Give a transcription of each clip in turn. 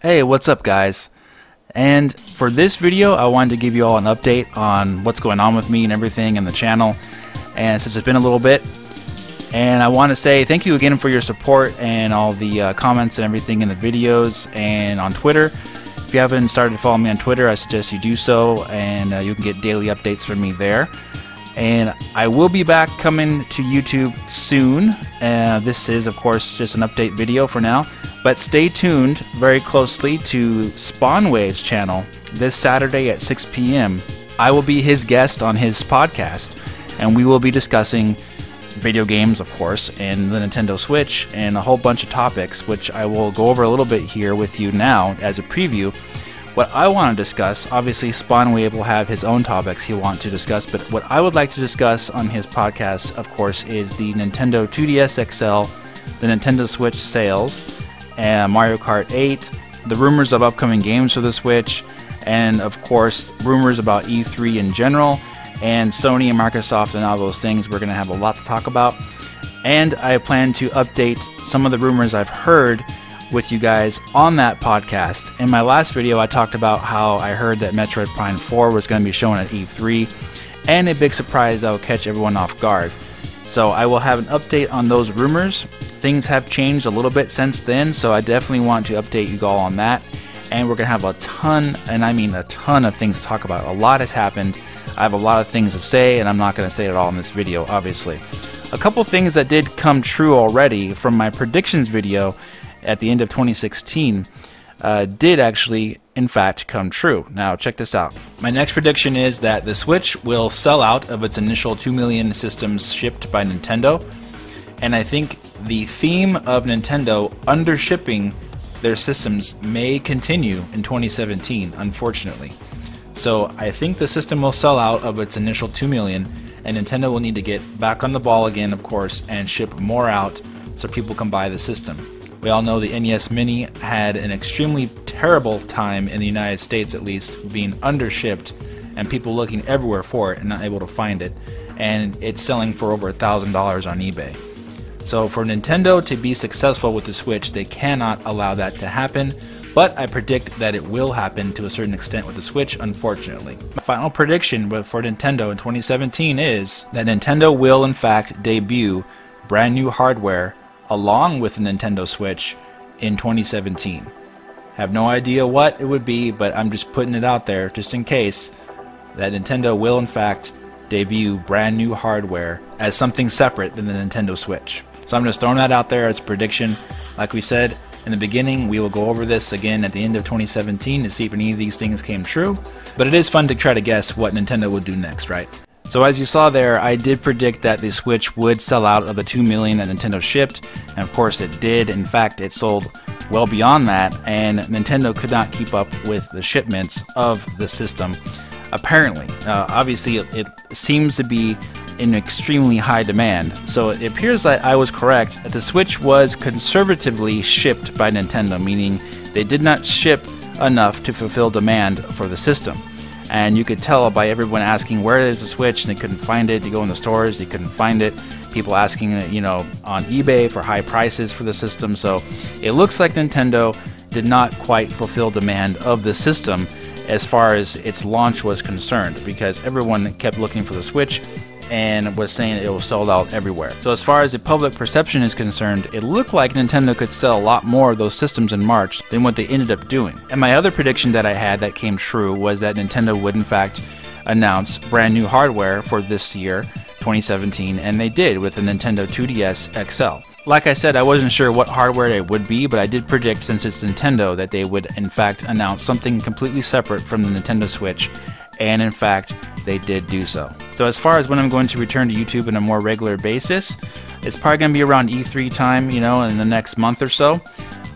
Hey, what's up guys? And for this video I wanted to give you all an update on what's going on with me and everything in the channel, and since it's been a little bit, and I want to say thank you again for your support and all the comments and everything in the videos and on Twitter. If you haven't started to follow me on Twitter, I suggest you do so, and you can get daily updates from me there. And I will be back coming to YouTube soon. This is of course just an update video for now, but stay tuned very closely to Spawnwave's channel this Saturday at 6 p.m. I will be his guest on his podcast, and we will be discussing video games, of course, and the Nintendo Switch, and a whole bunch of topics, which I will go over a little bit here with you now as a preview. What I want to discuss, obviously Spawnwave will have his own topics he wants to discuss, but what I would like to discuss on his podcast, of course, is the Nintendo 2DS XL, the Nintendo Switch sales, and Mario Kart 8, the rumors of upcoming games for the Switch, and of course rumors about E3 in general, and Sony and Microsoft and all those things. We're going to have a lot to talk about, and I plan to update some of the rumors I've heard with you guys on that podcast. In my last video I talked about how I heard that Metroid Prime 4 was going to be shown at E3, and a big surprise that will catch everyone off guard. So I will have an update on those rumors. Things have changed a little bit since then, so I definitely want to update you all on that. And we're going to have a ton, and I mean a ton of things to talk about. A lot has happened. I have a lot of things to say, and I'm not going to say it all in this video, obviously. A couple things that did come true already from my predictions video at the end of 2016 did actually, in fact, come true. Now, check this out. My next prediction is that the Switch will sell out of its initial 2 million systems shipped by Nintendo, and I think the theme of Nintendo undershipping their systems may continue in 2017, unfortunately. So I think the system will sell out of its initial 2 million, and Nintendo will need to get back on the ball again, of course, and ship more out so people can buy the system. We all know the NES Mini had an extremely terrible time in the United States, at least, being undershipped and people looking everywhere for it and not able to find it, and it's selling for over $1,000 on eBay. So for Nintendo to be successful with the Switch, they cannot allow that to happen, but I predict that it will happen to a certain extent with the Switch, unfortunately. My final prediction for Nintendo in 2017 is that Nintendo will in fact debut brand new hardware along with the Nintendo Switch in 2017. Have no idea what it would be, but I'm just putting it out there just in case that Nintendo will in fact debut brand new hardware as something separate than the Nintendo Switch. So I'm just throwing that out there as a prediction. Like we said in the beginning, we will go over this again at the end of 2017 to see if any of these things came true, but it is fun to try to guess what Nintendo would do next, right? So as you saw there, I did predict that the Switch would sell out of the 2 million that Nintendo shipped, and of course it did. In fact, it sold well beyond that, and Nintendo could not keep up with the shipments of the system, apparently. Obviously, it seems to be in extremely high demand, so it appears that I was correct, that the Switch was conservatively shipped by Nintendo, meaning they did not ship enough to fulfill demand for the system. And you could tell by everyone asking where is the Switch, and they couldn't find it. You go in the stores, they couldn't find it. People asking, you know, on eBay for high prices for the system. So it looks like Nintendo did not quite fulfill demand of the system as far as its launch was concerned, because everyone kept looking for the Switch and was saying it was sold out everywhere. So as far as the public perception is concerned, it looked like Nintendo could sell a lot more of those systems in March than what they ended up doing. And my other prediction that I had that came true was that Nintendo would in fact announce brand new hardware for this year, 2017, and they did with the Nintendo 2DS XL. Like I said, I wasn't sure what hardware it would be, but I did predict, since it's Nintendo, that they would in fact announce something completely separate from the Nintendo Switch, and in fact they did do so. So as far as when I'm going to return to YouTube on a more regular basis, it's probably going to be around E3 time, you know, in the next month or so.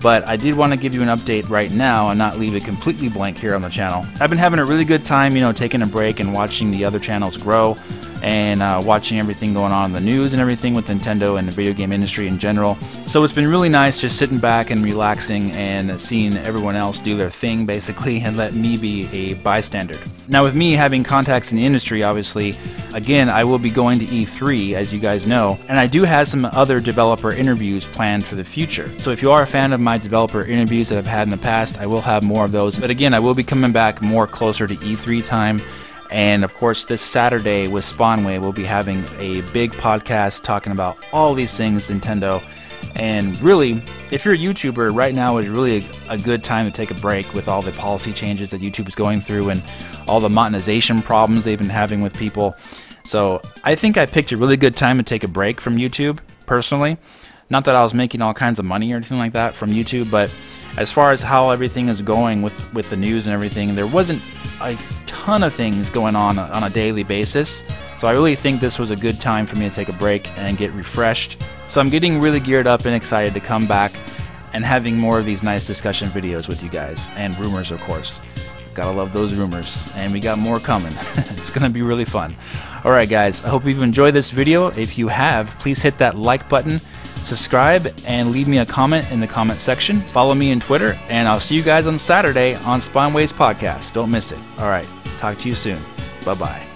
But I did want to give you an update right now and not leave it completely blank here on the channel. I've been having a really good time, you know, taking a break and watching the other channels grow. and watching everything going on in the news and everything with Nintendo and the video game industry in general. So it's been really nice just sitting back and relaxing and seeing everyone else do their thing basically, and let me be a bystander. Now with me having contacts in the industry, obviously, again, I will be going to E3, as you guys know, and I do have some other developer interviews planned for the future. So if you are a fan of my developer interviews that I've had in the past, I will have more of those. But again, I will be coming back more closer to E3 time. And of course, this Saturday with Spawnway, we'll be having a big podcast talking about all these things Nintendo. And really, if you're a YouTuber, right now is really a good time to take a break with all the policy changes that YouTube is going through and all the monetization problems they've been having with people. So I think I picked a really good time to take a break from YouTube, personally. Not that I was making all kinds of money or anything like that from YouTube, but as far as how everything is going with the news and everything, there wasn't a ton of things going on a daily basis. So I really think this was a good time for me to take a break and get refreshed. So I'm getting really geared up and excited to come back and having more of these nice discussion videos with you guys, and rumors, of course. Gotta love those rumors, and we got more coming. It's gonna be really fun. Alright guys, I hope you've enjoyed this video. If you have, please hit that like button, subscribe, and leave me a comment in the comment section. Follow me on Twitter, and I'll see you guys on Saturday on Spawnway's podcast. Don't miss it. Alright, talk to you soon. Bye-bye.